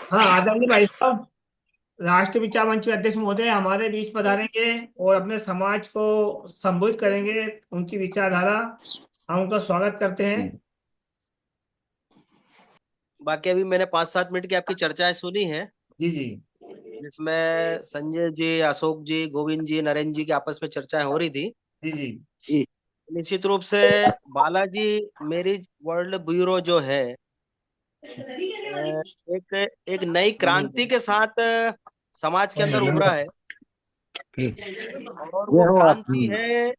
हाँ, आदरणीय भाई साहब, राष्ट्रीय विचार मंच के अध्यक्ष महोदय हमारे बीच पधारेंगे और अपने समाज को संबोधित करेंगे, उनकी विचारधारा। हम उनका स्वागत करते हैं। बाकी अभी मैंने 5-7 मिनट की आपकी चर्चाएं सुनी है, जी जी। जिसमें संजय जी, अशोक जी, गोविंद जी, नरेंद्र जी की आपस में चर्चाएं हो रही थी। जी जी। जी। निश्चित रूप से बालाजी मैरिज वर्ल्ड ब्यूरो जो है, एक एक नई क्रांति के साथ समाज के अंदर उभरा है। और वो ये हो आप। क्रांति है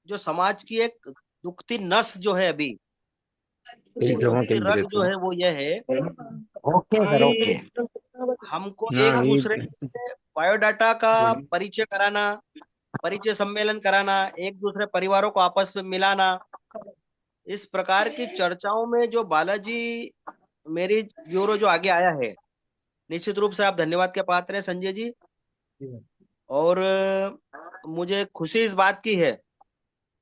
जो समाज की एक दुखती नस जो है अभी, वो एक जगह दुखती कहीं भी रग रहते जो हो। है वो यह है ओके सर, ओके। कि हमको हाँ एक ये दूसरे के बायोडाटा का परिचय कराना, परिचय सम्मेलन कराना, एक दूसरे परिवारों को आपस में मिलाना, इस प्रकार की चर्चाओं में जो बालाजी मेरी ब्यूरो जो आगे आया है, निश्चित रूप से आप धन्यवाद के पात्र हैं संजय जी। और मुझे खुशी इस बात की है,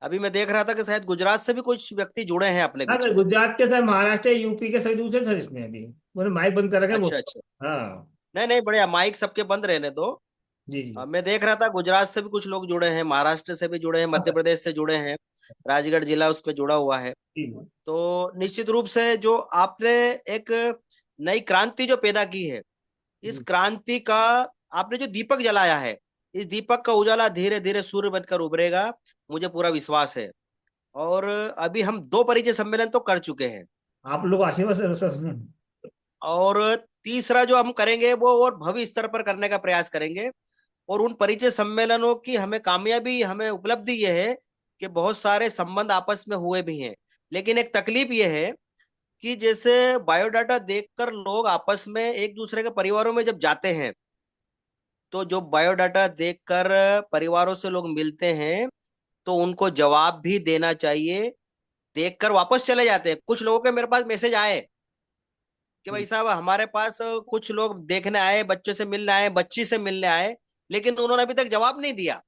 अभी मैं देख रहा था कि शायद गुजरात से भी कुछ व्यक्ति जुड़े हैं अपने हाँ बीच सर, में। गुजरात के सर, महाराष्ट्र, यूपी के सर, दूसरे सर इसमें अभी उन्होंने माइक बंद कर रखा है, अच्छा बोल। अच्छा। हाँ। नहीं नहीं, बढ़िया, माइक सबके बंद रहने दो। जी जी। मैं देख रहा था गुजरात से भी कुछ लोग जुड़े हैं, महाराष्ट्र से भी जुड़े हैं, हाँ मध्य सर। प्रदेश से जुड़े हैं, राजगढ़ जिला उसमें जुड़ा हुआ है। जी तो निश्चित रूप से जो आपने एक नई क्रांति जो पैदा की है, इस जी। क्रांति का आपने जो दीपक जलाया है, इस दीपक का उजाला धीरे धीरे सूर्य बनकर उभरेगा, मुझे पूरा विश्वास है। और अभी हम 2 परिचय सम्मेलन तो कर चुके हैं, आप लोग आशीर्वाद सर। और तीसरा जो हम करेंगे वो और भव्य स्तर पर करने का प्रयास करेंगे। और उन परिचय सम्मेलनों की हमें कामयाबी, हमें उपलब्धि ये है कि बहुत सारे संबंध आपस में हुए भी हैं। लेकिन एक तकलीफ ये है कि जैसे बायोडाटा देखकर लोग आपस में एक दूसरे के परिवारों में जब जाते हैं, तो जो बायोडाटा देखकर परिवारों से लोग मिलते हैं, तो उनको जवाब भी देना चाहिए। देखकर वापस चले जाते हैं। कुछ लोगों के मेरे पास मैसेज आए कि भाई साहब, हमारे पास कुछ लोग देखने आए, बच्चे से मिलने आए, बच्ची से मिलने आए, लेकिन उन्होंने अभी तक जवाब नहीं दिया।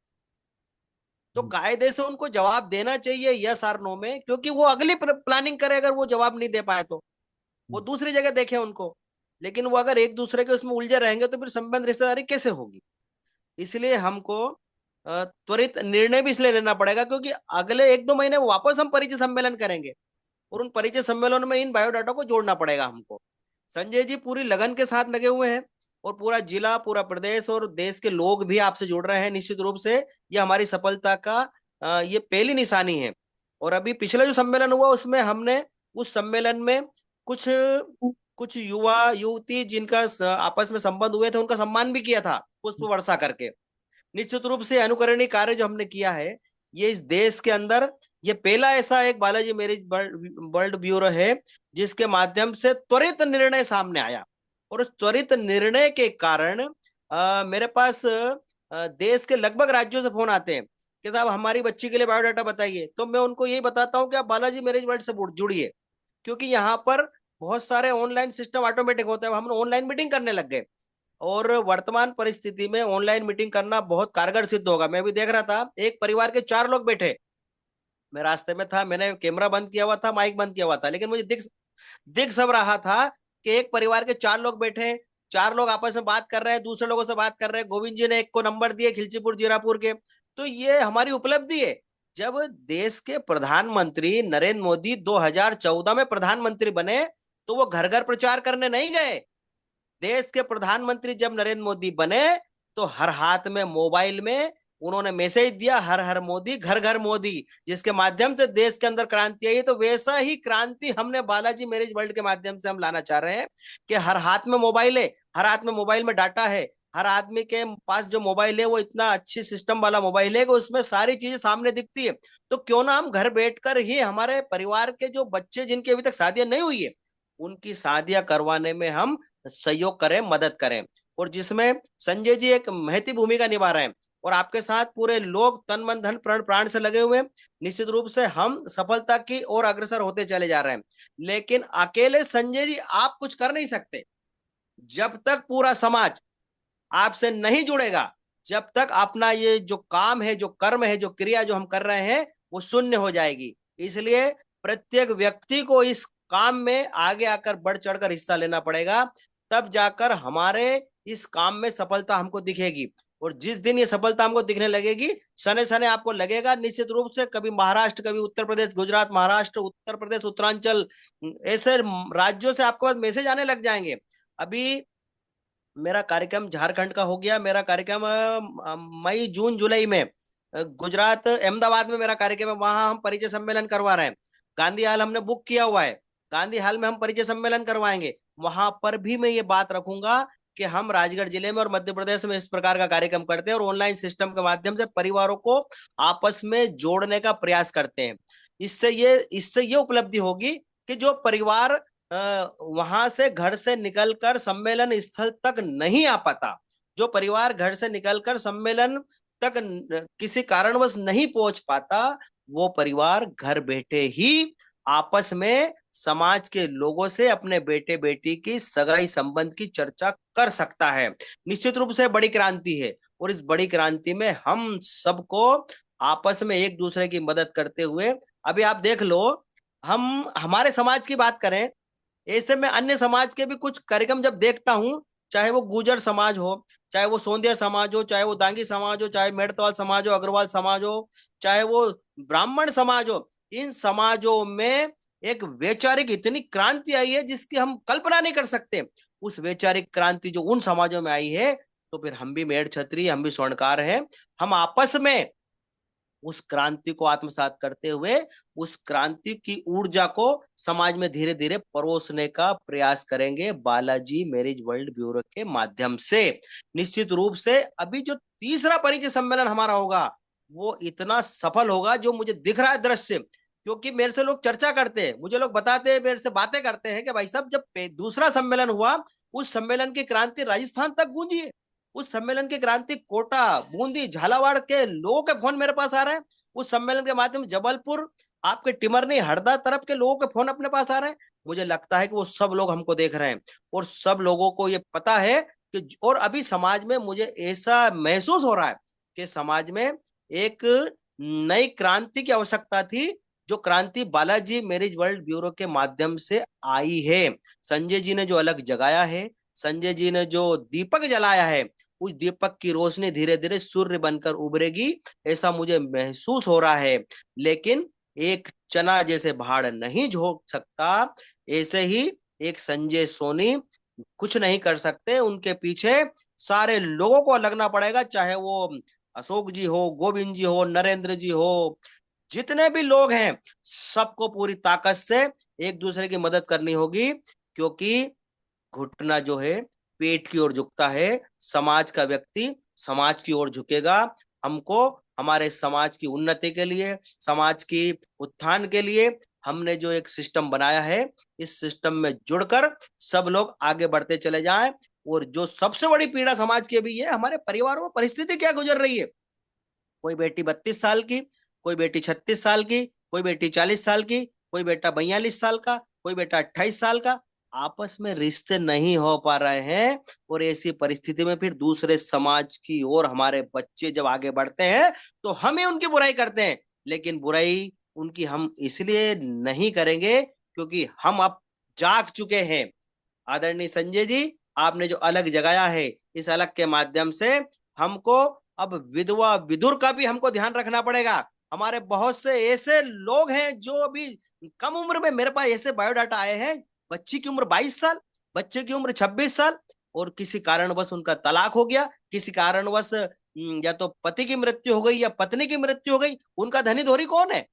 तो कायदे से उनको जवाब देना चाहिए यस और नो में, क्योंकि वो अगली प्लानिंग करे। अगर वो जवाब नहीं दे पाए तो वो दूसरी जगह देखे उनको। लेकिन वो अगर एक दूसरे के उसमें उलझे रहेंगे तो फिर संबंध रिश्तेदारी कैसे होगी? इसलिए हमको त्वरित निर्णय भी इसलिए लेना पड़ेगा, क्योंकि अगले 1-2 महीने वापस हम परिचय सम्मेलन करेंगे, और उन परिचय सम्मेलनों में इन बायोडाटा को जोड़ना पड़ेगा हमको। संजय जी पूरी लगन के साथ लगे हुए हैं, और पूरा जिला, पूरा प्रदेश और देश के लोग भी आपसे जुड़ रहे हैं। निश्चित रूप से ये हमारी सफलता का ये पहली निशानी है। और अभी पिछला जो सम्मेलन हुआ उसमें हमने, उस सम्मेलन में कुछ कुछ युवा युवती जिनका आपस में संबंध हुए थे, उनका सम्मान भी किया था पुष्प वर्षा करके। निश्चित रूप से अनुकरणीय कार्य जो हमने किया है, ये इस देश के अंदर ये पहला ऐसा एक बालाजी मैरिज वर्ल्ड ब्यूरो है जिसके माध्यम से त्वरित निर्णय सामने आया। और उस त्वरित निर्णय के कारण मेरे पास देश के लगभग राज्यों से फोन आते हैं कि साहब हमारी बच्ची के लिए बायोडाटा बताइए। तो मैं उनको यही बताता हूँ कि आप बालाजी मैरिज वर्ल्ड से जुड़िए, क्योंकि यहाँ पर बहुत सारे ऑनलाइन सिस्टम ऑटोमेटिक होते हैं। हम ऑनलाइन मीटिंग करने लग गए, और वर्तमान परिस्थिति में ऑनलाइन मीटिंग करना बहुत कारगर सिद्ध होगा। मैं भी देख रहा था, एक परिवार के 4 लोग बैठे, मैं रास्ते में था, मैंने कैमरा बंद किया हुआ था, माइक बंद किया हुआ था, लेकिन मुझे दिख दिख सब रहा था कि एक परिवार के 4 लोग बैठे, 4 लोग आपस में बात कर रहे हैं, दूसरे लोगों से बात कर रहे हैं। गोविंद जी ने एक को नंबर दिए खिलचीपुर जीरापुर के। तो ये हमारी उपलब्धि है। जब देश के प्रधानमंत्री नरेंद्र मोदी 2014 में प्रधानमंत्री बने, तो वो घर घर प्रचार करने नहीं गए। देश के प्रधानमंत्री जब नरेंद्र मोदी बने, तो हर हाथ में मोबाइल में उन्होंने मैसेज दिया, हर हर मोदी, घर घर मोदी, जिसके माध्यम से देश के अंदर क्रांति आई। तो वैसा ही क्रांति हमने बालाजी मैरिज वर्ल्ड के माध्यम से हम लाना चाह रहे हैं कि हर हाथ में मोबाइल है, हर हाथ में मोबाइल में डाटा है, हर आदमी के पास जो मोबाइल है वो इतना अच्छी सिस्टम वाला मोबाइल है कि उसमें सारी चीजें सामने दिखती है। तो क्यों ना हम घर बैठकर ही हमारे परिवार के जो बच्चे जिनकी अभी तक शादियां नहीं हुई है, उनकी शादियां करवाने में हम सहयोग करें, मदद करें। और जिसमें संजय जी एक महती भूमिका निभा रहे हैं, और आपके साथ पूरे लोग तन मन धन प्राण प्राण से लगे हुए हैं। निश्चित रूप से हम सफलता की ओर अग्रसर होते चले जा रहे हैं। लेकिन अकेले संजय जी आप कुछ कर नहीं सकते। जब तक पूरा समाज आपसे नहीं जुड़ेगा, जब तक अपना ये जो काम है, जो कर्म है, जो क्रिया जो हम कर रहे हैं, वो शून्य हो जाएगी। इसलिए प्रत्येक व्यक्ति को इस काम में आगे आकर बढ़ चढ़कर हिस्सा लेना पड़ेगा। तब जाकर हमारे इस काम में सफलता हमको दिखेगी। और जिस दिन ये सफलता हमको दिखने लगेगी, सने सने आपको लगेगा निश्चित रूप से, कभी महाराष्ट्र, कभी उत्तर प्रदेश, गुजरात, महाराष्ट्र, उत्तर प्रदेश, उत्तरांचल, ऐसे राज्यों से आपके पास मैसेज आने लग जाएंगे। अभी मेरा कार्यक्रम झारखंड का हो गया, मेरा कार्यक्रम मई जून जुलाई में गुजरात अहमदाबाद में मेरा कार्यक्रम है, वहां हम परिचय सम्मेलन करवा रहे हैं। गांधी हाल हमने बुक किया हुआ है, गांधी हाल में हम परिचय सम्मेलन करवाएंगे। वहां पर भी मैं ये बात रखूंगा कि हम राजगढ़ जिले में और मध्य प्रदेश में इस प्रकार का कार्यक्रम करते हैं और ऑनलाइन सिस्टम के माध्यम से परिवारों को आपस में जोड़ने का प्रयास करते हैं। इससे ये उपलब्धि होगी कि जो परिवार वहां से घर से निकलकर सम्मेलन स्थल तक नहीं आ पाता, जो परिवार घर से निकलकर सम्मेलन तक किसी कारणवश नहीं पहुंच पाता, वो परिवार घर बैठे ही आपस में समाज के लोगों से अपने बेटे बेटी की सगाई संबंध की चर्चा कर सकता है। निश्चित रूप से बड़ी क्रांति है, और इस बड़ी क्रांति में हम सबको आपस में एक दूसरे की मदद करते हुए, अभी आप देख लो, हम हमारे समाज की बात करें, ऐसे में अन्य समाज के भी कुछ कार्यक्रम जब देखता हूं, चाहे वो गुर्जर समाज हो, चाहे वो सोंधिया समाज हो, चाहे वो दांगी समाज हो, चाहे मेड़तवाल समाज हो, अग्रवाल समाज हो, चाहे वो ब्राह्मण समाज हो, इन समाजों में एक वैचारिक इतनी क्रांति आई है जिसकी हम कल्पना नहीं कर सकते। उस वैचारिक क्रांति जो उन समाजों में आई है, तो फिर हम भी मेड़ छत्री, हम भी स्वर्णकार हैं। हम आपस में उस क्रांति को आत्मसात करते हुए उस क्रांति की ऊर्जा को समाज में धीरे धीरे परोसने का प्रयास करेंगे बालाजी मैरिज वर्ल्ड ब्यूरो के माध्यम से। निश्चित रूप से अभी जो तीसरा परिचय सम्मेलन हमारा होगा, वो इतना सफल होगा जो मुझे दिख रहा है दृश्य। क्योंकि मेरे से लोग चर्चा करते हैं, मुझे लोग बताते हैं, मेरे से बातें करते हैं कि भाई साहब, जब दूसरा सम्मेलन हुआ, उस सम्मेलन की क्रांति राजस्थान तक गूंजी है। उस सम्मेलन की क्रांति कोटा, बूंदी, झालावाड़ के लोगों के फोन मेरे पास आ रहे हैं। उस सम्मेलन के माध्यम जबलपुर, आपके टिमरनी, हरदा तरफ के लोगों के फोन अपने पास आ रहे हैं। मुझे लगता है कि वो सब लोग हमको देख रहे हैं और सब लोगों को ये पता है कि, और अभी समाज में मुझे ऐसा महसूस हो रहा है कि समाज में एक नई क्रांति की आवश्यकता थी, जो क्रांति बालाजी मैरिज वर्ल्ड ब्यूरो के माध्यम से आई है। संजय जी ने जो अलग जगाया है, संजय जी ने जो दीपक जलाया है, उस दीपक की रोशनी धीरे धीरे सूर्य बनकर उभरेगी, ऐसा मुझे महसूस हो रहा है। लेकिन एक चना जैसे भाड़ नहीं झोंक सकता, ऐसे ही एक संजय सोनी कुछ नहीं कर सकते। उनके पीछे सारे लोगों को लगना पड़ेगा, चाहे वो अशोक जी हो, गोविंद जी हो, नरेंद्र जी हो, जितने भी लोग हैं, सबको पूरी ताकत से एक दूसरे की मदद करनी होगी। क्योंकि घुटना जो है पेट की ओर झुकता है, समाज का व्यक्ति समाज की ओर झुकेगा। हमको हमारे समाज की उन्नति के लिए, समाज की उत्थान के लिए हमने जो एक सिस्टम बनाया है, इस सिस्टम में जुड़कर सब लोग आगे बढ़ते चले जाएं। और जो सबसे बड़ी पीड़ा समाज की अभी है, हमारे परिवारों में परिस्थिति क्या गुजर रही है। कोई बेटी 32 साल की, कोई बेटी 36 साल की, कोई बेटी 40 साल की, कोई बेटा 42 साल का, कोई बेटा 28 साल का, आपस में रिश्ते नहीं हो पा रहे हैं। और ऐसी परिस्थिति में फिर दूसरे समाज की ओर हमारे बच्चे जब आगे बढ़ते हैं, तो हम ही उनकी बुराई करते हैं। लेकिन बुराई उनकी हम इसलिए नहीं करेंगे क्योंकि हम अब जाग चुके हैं। आदरणीय संजय जी, आपने जो अलग जगाया है, इस अलग के माध्यम से हमको अब विधवा विदुर का भी हमको ध्यान रखना पड़ेगा। हमारे बहुत से ऐसे लोग हैं जो अभी कम उम्र में, मेरे पास ऐसे बायोडाटा आए हैं, बच्ची की उम्र 22 साल, बच्चे की उम्र 26 साल, और किसी कारणवश उनका तलाक हो गया, किसी कारणवश या तो पति की मृत्यु हो गई या पत्नी की मृत्यु हो गई। उनका धनी धोरी कौन है?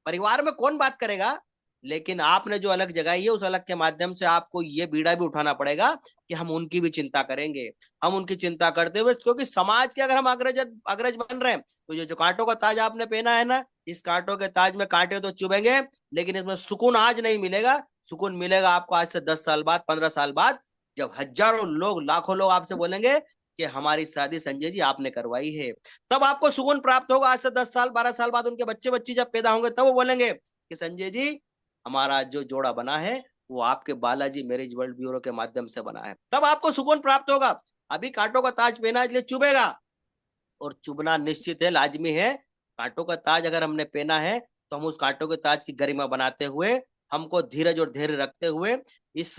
परिवार में कौन बात करेगा? लेकिन आपने जो अलग जगाई है, उस अलग के माध्यम से आपको ये बीड़ा भी उठाना पड़ेगा कि हम उनकी भी चिंता करेंगे। हम उनकी चिंता करते हुए, क्योंकि समाज के अगर हम अग्रज अग्रज बन रहे हैं, तो ये जो कांटों का ताज आपने पहना है ना, इस कांटों के ताज में कांटे तो चुभेंगे, लेकिन इसमें सुकून आज नहीं मिलेगा। सुकून मिलेगा आपको आज से 10 साल बाद, 15 साल बाद, जब हजारों लोग, लाखों लोग आपसे बोलेंगे कि हमारी शादी संजय जी आपने करवाई है। तब आपको सुकून प्राप्त होगा। आज से 10 साल 12 साल बाद उनके बच्चे बच्ची जब पैदा होंगे, तब वो बोलेंगे कि संजय जी, हमारा जो जोड़ा बना है वो आपके बालाजी मैरिज वर्ल्ड ब्यूरो के माध्यम से बना है। तब आपको सुकून प्राप्त होगा। अभी कांटों का ताज पहना इसलिए चुभेगा, और चुभना निश्चित है, लाजमी है। कांटों का ताज अगर हमने पहना है, तो हम उस कांटों के ताज की गरिमा बनाते हुए, हमको धीरज और धैर्य रखते हुए इस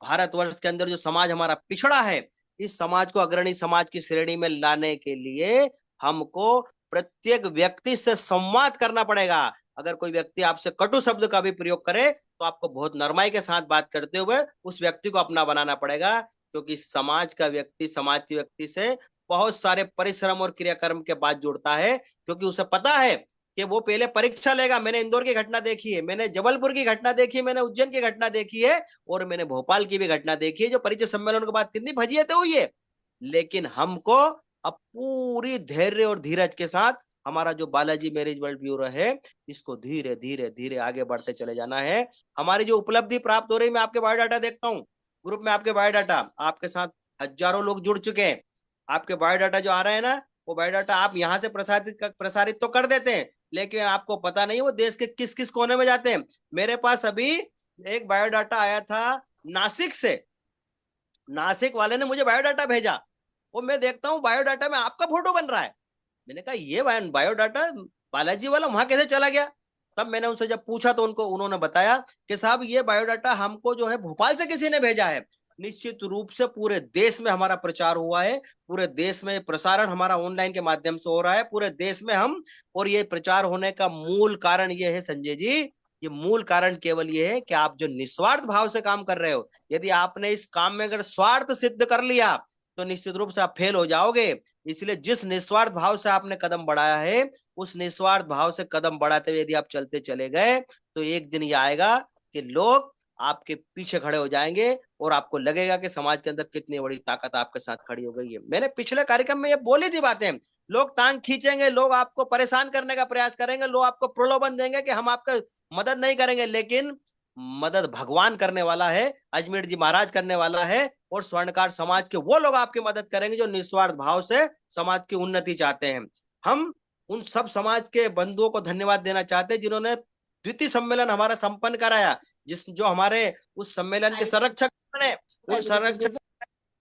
भारतवर्ष के अंदर जो समाज हमारा पिछड़ा है, इस समाज को अग्रणी समाज की श्रेणी में लाने के लिए हमको प्रत्येक व्यक्ति से संवाद करना पड़ेगा। अगर कोई व्यक्ति आपसे कटु शब्द का भी प्रयोग करे तो आपको बहुत नरमाई के साथ बात करते हुए उस व्यक्ति को अपना बनाना पड़ेगा, क्योंकि समाज का व्यक्ति समाज के व्यक्ति से बहुत सारे परिश्रम और क्रियाकर्म के बाद जुड़ता है, क्योंकि उसे पता है कि वो पहले परीक्षा लेगा। मैंने इंदौर की घटना देखी है, मैंने जबलपुर की घटना देखी है, मैंने उज्जैन की घटना देखी है और मैंने भोपाल की भी घटना देखी है, जो परिचय सम्मेलन के बाद कितनी फजीयतें हुई है। लेकिन हमको अब पूरी धैर्य और धीरज के साथ हमारा जो बालाजी मैरिज वर्ल्ड ब्यूरो है, इसको धीरे धीरे धीरे आगे बढ़ते चले जाना है। हमारी जो उपलब्धि प्राप्त हो रही, मैं आपके बायोडाटा देखता हूँ ग्रुप में, आपके बायोडाटा, आपके साथ हजारों लोग जुड़ चुके हैं। आपके बायोडाटा जो आ रहे हैं ना, वो बायोडाटा आप यहाँ से प्रसारित तो कर देते हैं, लेकिन आपको पता नहीं वो देश के किस किस कोने में जाते हैं। मेरे पास अभी एक बायोडाटा आया था नासिक से, नासिक वाले ने मुझे बायोडाटा भेजा, वो मैं देखता हूँ बायोडाटा में आपका फोटो बन रहा है। मैंने कहा ये बायोडाटा बालाजी वाला वहां कैसे चला गया? तब मैंने उनसे जब पूछा तो उन्होंने बताया कि साहब ये बायोडाटा हमको जो है भोपाल से किसी ने भेजा है। निश्चित रूप से पूरे देश में हमारा प्रचार हुआ है, पूरे देश में प्रसारण हमारा ऑनलाइन के माध्यम से हो रहा है पूरे देश में हम। और ये प्रचार होने का मूल कारण ये है संजय जी, ये मूल कारण केवल ये है कि आप जो निस्वार्थ भाव से काम कर रहे हो। यदि आपने इस काम में अगर स्वार्थ सिद्ध कर लिया तो निश्चित रूप से आप फेल हो जाओगे। इसलिए जिस निस्वार्थ भाव से आपने कदम बढ़ाया है, उस निस्वार्थ भाव से कदम बढ़ाते हुए यदि आप चलते चले गए तो एक दिन ये आएगा कि लोग आपके पीछे खड़े हो जाएंगे और आपको लगेगा कि समाज के अंदर कितनी बड़ी ताकत आपके साथ खड़ी हो गई है। मैंने पिछले कार्यक्रम में ये बोली थी बातें, लोग टांग खींचेंगे, लोग आपको परेशान करने का प्रयास करेंगे, लोग आपको प्रलोभन देंगे कि हम आपका मदद नहीं करेंगे, लेकिन मदद भगवान करने वाला है, अजमेर जी महाराज करने वाला है, और स्वर्णकार समाज के वो लोग आपकी मदद करेंगे जो निस्वार्थ भाव से समाज की उन्नति चाहते हैं। हम उन सब समाज के बंधुओं को धन्यवाद देना चाहते हैं जिन्होंने द्वितीय सम्मेलन हमारा संपन्न कराया, जो हमारे उस सम्मेलन के संरक्षक ने उस संरक्षक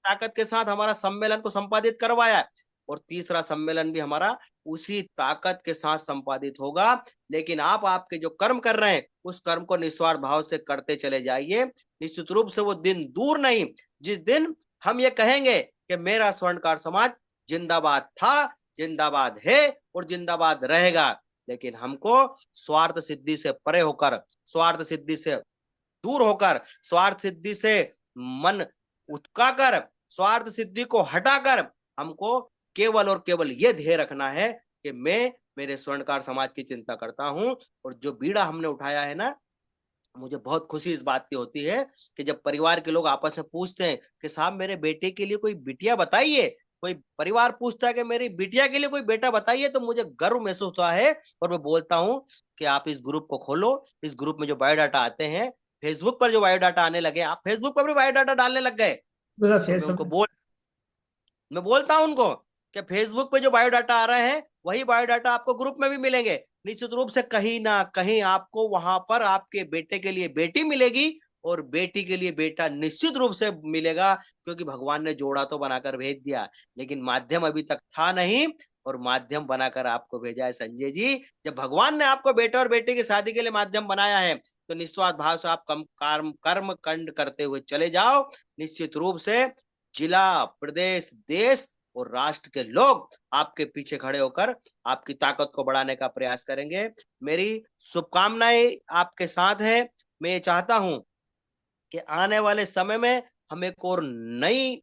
ताकत के साथ हमारा सम्मेलन को संपादित करवाया। और तीसरा सम्मेलन भी हमारा उसी ताकत के साथ संपादित होगा। लेकिन आप आपके जो कर्म कर रहे हैं उस कर्म को निस्वार्थ भाव से करते चले जाइए। निश्चित रूप से वो दिन दूर नहीं जिस दिन हम ये कहेंगे कि मेरा स्वर्णकार समाज जिंदाबाद था, जिंदाबाद है और जिंदाबाद रहेगा। लेकिन हमको स्वार्थ सिद्धि से परे होकर, स्वार्थ सिद्धि से दूर होकर, स्वार्थ सिद्धि से मन उत्काकर, स्वार्थ सिद्धि को हटाकर हमको केवल और केवल ये ध्येय रखना है कि मैं मेरे स्वर्णकार समाज की चिंता करता हूं। और जो बीड़ा हमने उठाया है ना, मुझे बहुत खुशी इस बात की होती है कि जब परिवार के लोग आपस में पूछते हैं कि साहब मेरे बेटे के लिए कोई बिटिया बताइए, कोई परिवार पूछता है कि मेरी बिटिया के लिए कोई बेटा बताइए, तो मुझे गर्व महसूस होता है। और मैं बोलता हूं कि आप इस ग्रुप को खोलो, इस ग्रुप में जो बायोडाटा आते हैं, फेसबुक पर जो बायोडाटा आने लगे, आप फेसबुक पर भी बायोडाटा डालने लग गए, तो मैं बोलता हूं उनको कि फेसबुक पे जो बायोडाटा आ रहे हैं वही बायोडाटा आपको ग्रुप में भी मिलेंगे। निश्चित रूप से कहीं ना कहीं आपको वहां पर आपके बेटे के लिए बेटी मिलेगी और बेटी के लिए बेटा निश्चित रूप से मिलेगा, क्योंकि भगवान ने जोड़ा तो बनाकर भेज दिया, लेकिन माध्यम अभी तक था नहीं और माध्यम बनाकर आपको भेजा है संजय जी। जब भगवान ने आपको बेटे और बेटी की शादी के लिए माध्यम बनाया है तो निस्वार्थ भाव से आप कर्म कांड करते हुए चले जाओ। निश्चित रूप से जिला, प्रदेश, देश और राष्ट्र के लोग आपके पीछे खड़े होकर आपकी ताकत को बढ़ाने का प्रयास करेंगे। मेरी शुभकामनाएं आपके साथ है। मैं ये चाहता हूं कि आने वाले समय में हम एक और नई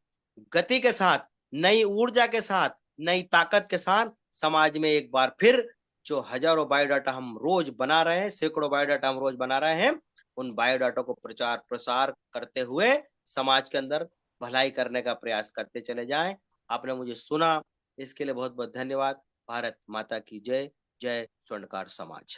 गति के साथ, नई ऊर्जा के साथ, नई ताकत के साथ समाज में एक बार फिर जो हजारों बायोडाटा हम रोज बना रहे हैं, सैकड़ों बायोडाटा हम रोज बना रहे हैं, उन बायोडाटा को प्रचार प्रसार करते हुए समाज के अंदर भलाई करने का प्रयास करते चले जाएं। आपने मुझे सुना, इसके लिए बहुत बहुत धन्यवाद। भारत माता की जय। जय स्वर्णकार समाज।